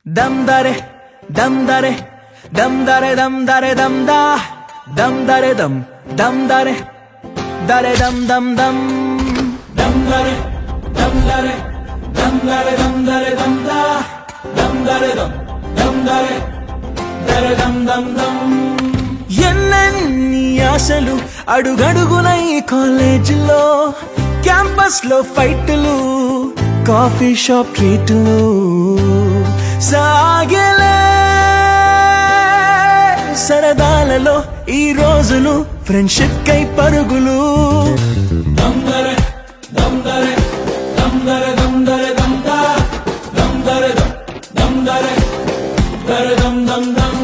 దమ్ దరే దమ్ దరే దమ్ దరే దమ్ దరే దమ్ దా దమ్ దరే దమ్ దరే దరే దమ్ దమ్ దమ్ దమ్ దరే దమ్ దరే దమ్ దరే దమ్ దరే దమ్ దా దమ్ దరే దమ్ దరే దరే దమ్ దమ్ దమ్. ఎన్నెన్ని ఆశలు అడుగడుగున ఈ కాలేజీలో, క్యాంపస్ లో ఫైట్లు, కాఫీ షాప్ ట్రీట్లు సాగలే. సరదాలలో ఈ రోజులు ఫ్రెండ్షిప్ కై పరుగులు. దమ్ దరే దమ్ దరే దమ్ దరే దమ్ దరే దమ్ దా దమ్ దరే దమ్ దరే దరే దమ్ దమ్ దమ్.